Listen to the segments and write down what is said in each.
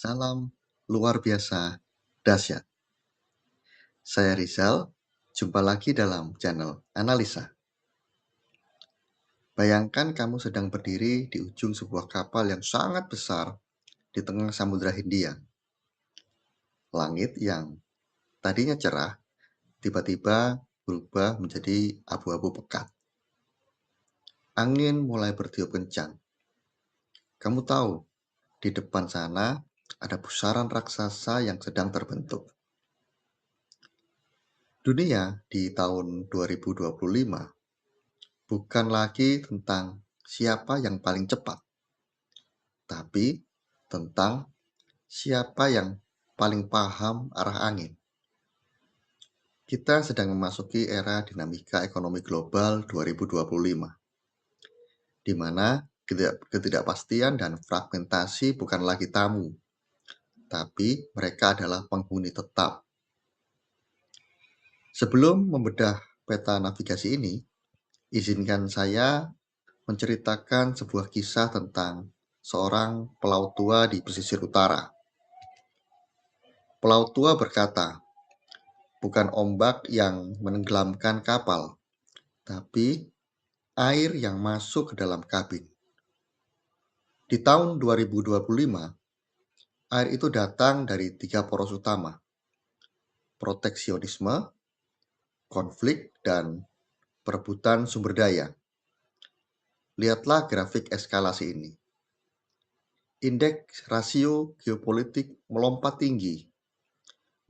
Salam luar biasa dahsyat. Saya Rizal, jumpa lagi dalam channel Analisa. Bayangkan kamu sedang berdiri di ujung sebuah kapal yang sangat besar di tengah Samudra Hindia. Langit yang tadinya cerah, tiba-tiba berubah menjadi abu-abu pekat. Angin mulai bertiup kencang. Kamu tahu, di depan sana ada pusaran raksasa yang sedang terbentuk. Dunia di tahun 2025 bukan lagi tentang siapa yang paling cepat, tapi tentang siapa yang paling paham arah angin. Kita sedang memasuki era dinamika ekonomi global 2025, di mana ketidakpastian dan fragmentasi bukan lagi tamu, tapi mereka adalah penghuni tetap. Sebelum membedah peta navigasi ini, izinkan saya menceritakan sebuah kisah tentang seorang pelaut tua di pesisir utara. Pelaut tua berkata, bukan ombak yang menenggelamkan kapal, tapi air yang masuk ke dalam kabin. Di tahun 2025, air itu datang dari 3 poros utama: proteksionisme, konflik, dan perebutan sumber daya. Lihatlah grafik eskalasi ini. Indeks rasio geopolitik melompat tinggi,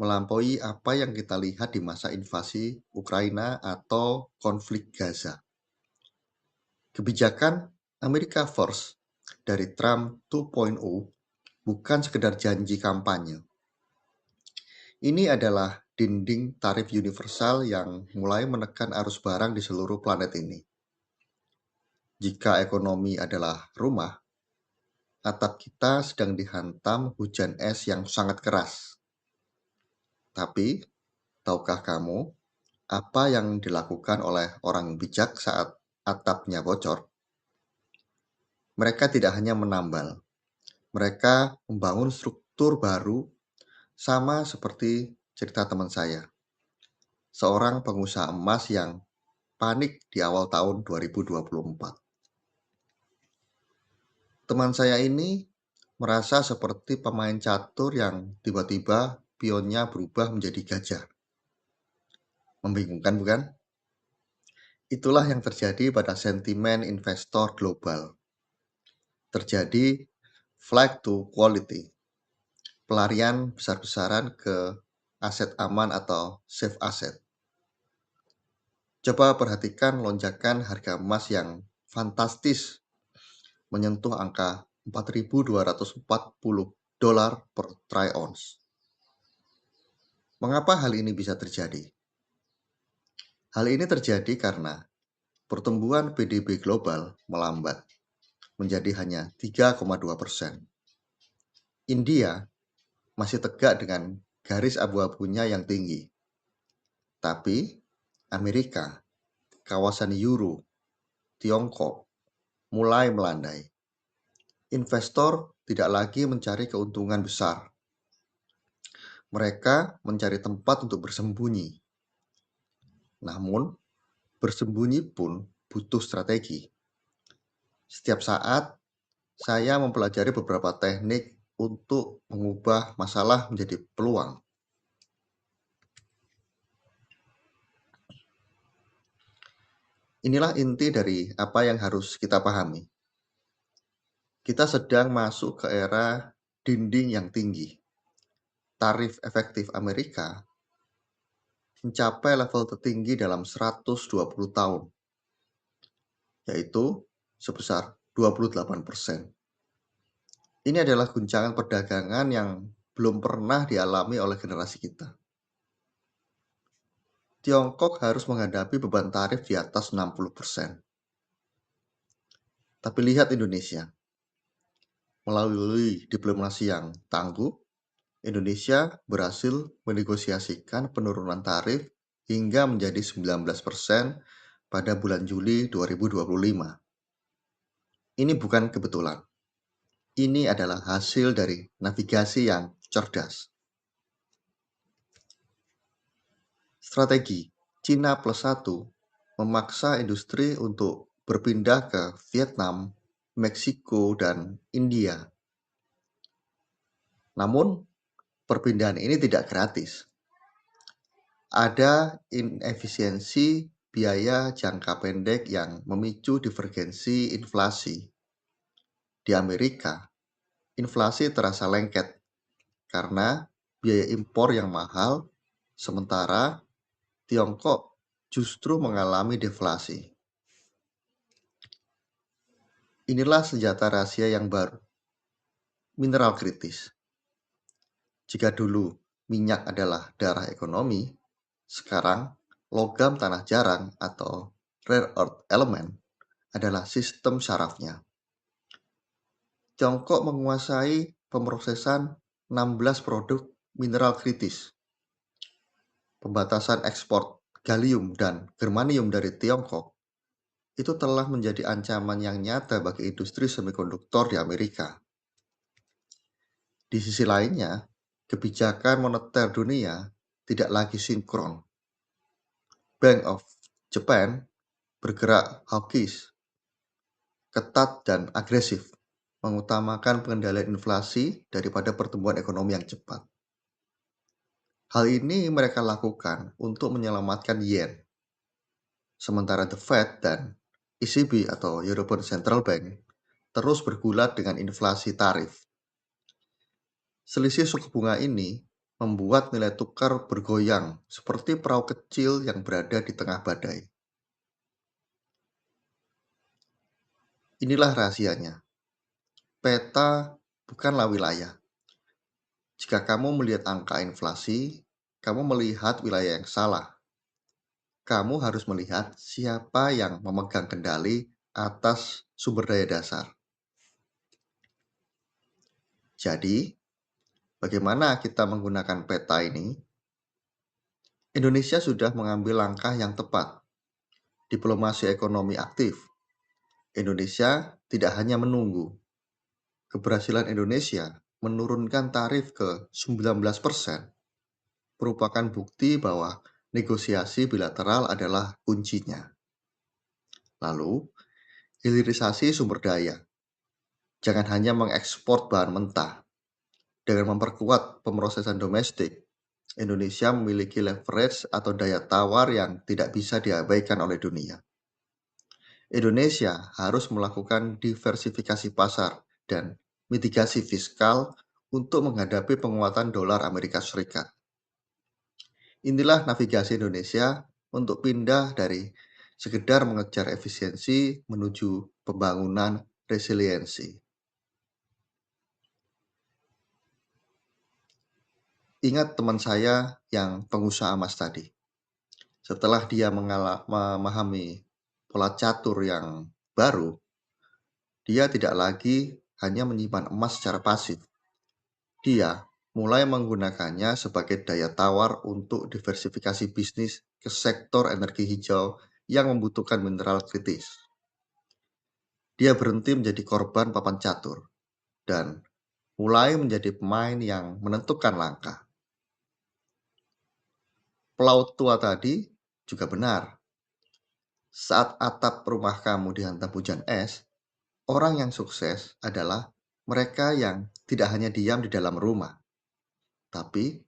melampaui apa yang kita lihat di masa invasi Ukraina atau konflik Gaza. Kebijakan America First dari Trump 2.0 bukan sekedar janji kampanye. Ini adalah dinding tarif universal yang mulai menekan arus barang di seluruh planet ini. Jika ekonomi adalah rumah, atap kita sedang dihantam hujan es yang sangat keras. Tapi, tahukah kamu apa yang dilakukan oleh orang bijak saat atapnya bocor? Mereka tidak hanya menambal, mereka membangun struktur baru, sama seperti cerita teman saya, seorang pengusaha emas yang panik di awal tahun 2024. Teman saya ini merasa seperti pemain catur yang tiba-tiba pionnya berubah menjadi gajah. Membingungkan, bukan? Itulah yang terjadi pada sentimen investor global. Terjadi flight to quality, pelarian besar-besaran ke aset aman atau safe asset. Coba perhatikan lonjakan harga emas yang fantastis, menyentuh angka $4.240 per troy ounce. Mengapa hal ini bisa terjadi? Hal ini terjadi karena pertumbuhan PDB global melambat menjadi hanya 3,2%. India masih tegak dengan garis abu-abunya yang tinggi. Tapi Amerika, kawasan Euro, Tiongkok mulai melandai. Investor tidak lagi mencari keuntungan besar. Mereka mencari tempat untuk bersembunyi. Namun, bersembunyi pun butuh strategi. Setiap saat, saya mempelajari beberapa teknik untuk mengubah masalah menjadi peluang. Inilah inti dari apa yang harus kita pahami. Kita sedang masuk ke era dinding yang tinggi. Tarif efektif Amerika mencapai level tertinggi dalam 120 tahun, yaitu sebesar 28%. Ini adalah guncangan perdagangan yang belum pernah dialami oleh generasi kita. Tiongkok harus menghadapi beban tarif di atas 60%. Tapi lihat Indonesia. Melalui diplomasi yang tangguh, Indonesia berhasil menegosiasikan penurunan tarif hingga menjadi 19% pada bulan Juli 2025. Ini bukan kebetulan. Ini adalah hasil dari navigasi yang cerdas. Strategi Cina plus satu memaksa industri untuk berpindah ke Vietnam, Meksiko, dan India. Namun, perpindahan ini tidak gratis. Ada inefisiensi biaya jangka pendek yang memicu divergensi inflasi. Di Amerika, inflasi terasa lengket karena biaya impor yang mahal, sementara Tiongkok justru mengalami deflasi. Inilah senjata rahasia yang baru, mineral kritis. Jika dulu minyak adalah darah ekonomi, sekarang logam tanah jarang atau rare earth element adalah sistem syarafnya. Tiongkok menguasai pemrosesan 16 produk mineral kritis. Pembatasan ekspor gallium dan germanium dari Tiongkok itu telah menjadi ancaman yang nyata bagi industri semikonduktor di Amerika. Di sisi lainnya, kebijakan moneter dunia tidak lagi sinkron. Bank of Japan bergerak hawkish, ketat dan agresif, mengutamakan pengendalian inflasi daripada pertumbuhan ekonomi yang cepat. Hal ini mereka lakukan untuk menyelamatkan yen. Sementara The Fed dan ECB atau European Central Bank terus bergulat dengan inflasi tarif. Selisih suku bunga ini membuat nilai tukar bergoyang seperti perahu kecil yang berada di tengah badai. Inilah rahasianya. Peta bukanlah wilayah. Jika kamu melihat angka inflasi, kamu melihat wilayah yang salah. Kamu harus melihat siapa yang memegang kendali atas sumber daya dasar. Jadi, bagaimana kita menggunakan peta ini? Indonesia sudah mengambil langkah yang tepat. Diplomasi ekonomi aktif. Indonesia tidak hanya menunggu. Keberhasilan Indonesia menurunkan tarif ke 19% merupakan bukti bahwa negosiasi bilateral adalah kuncinya. Lalu, hilirisasi sumber daya. Jangan hanya mengekspor bahan mentah. Dengan memperkuat pemrosesan domestik, Indonesia memiliki leverage atau daya tawar yang tidak bisa diabaikan oleh dunia. Indonesia harus melakukan diversifikasi pasar dan mitigasi fiskal untuk menghadapi penguatan dolar Amerika Serikat. Inilah navigasi Indonesia untuk pindah dari sekedar mengejar efisiensi menuju pembangunan resiliensi. Ingat teman saya yang pengusaha emas tadi. Setelah dia memahami pola catur yang baru, dia tidak lagi hanya menyimpan emas secara pasif. Dia mulai menggunakannya sebagai daya tawar untuk diversifikasi bisnis ke sektor energi hijau yang membutuhkan mineral kritis. Dia berhenti menjadi korban papan catur dan mulai menjadi pemain yang menentukan langkah. Pelaut tua tadi juga benar. Saat atap rumah kamu dihantam hujan es, orang yang sukses adalah mereka yang tidak hanya diam di dalam rumah, tapi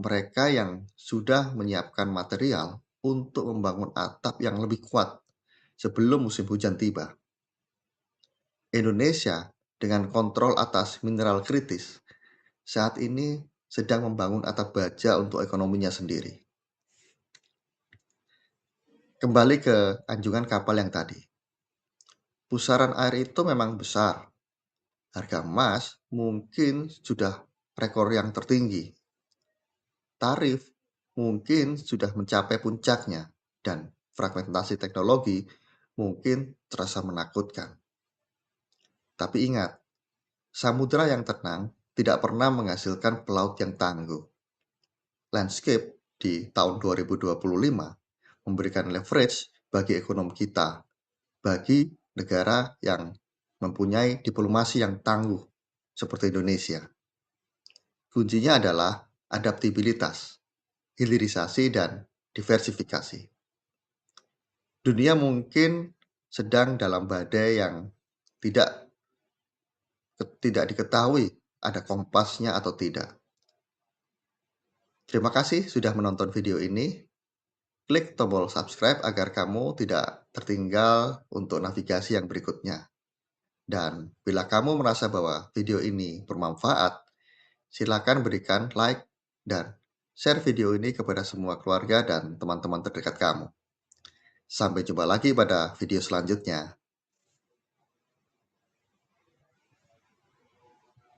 mereka yang sudah menyiapkan material untuk membangun atap yang lebih kuat sebelum musim hujan tiba. Indonesia dengan kontrol atas mineral kritis saat ini sedang membangun atap baja untuk ekonominya sendiri. Kembali ke anjungan kapal yang tadi. Pusaran air itu memang besar. Harga emas mungkin sudah rekor yang tertinggi. Tarif mungkin sudah mencapai puncaknya dan fragmentasi teknologi mungkin terasa menakutkan. Tapi ingat, samudera yang tenang tidak pernah menghasilkan pelaut yang tangguh. Landscape di tahun 2025 memberikan leverage bagi ekonomi kita, bagi negara yang mempunyai diplomasi yang tangguh. seperti Indonesia. Kuncinya adalah adaptabilitas, hilirisasi, dan diversifikasi. Dunia mungkin sedang dalam badai yang tidak diketahui ada kompasnya atau tidak. Terima kasih sudah menonton video ini. Klik tombol subscribe agar kamu tidak tertinggal untuk navigasi yang berikutnya. Dan bila kamu merasa bahwa video ini bermanfaat, silakan berikan like dan share video ini kepada semua keluarga dan teman-teman terdekat kamu. Sampai jumpa lagi pada video selanjutnya.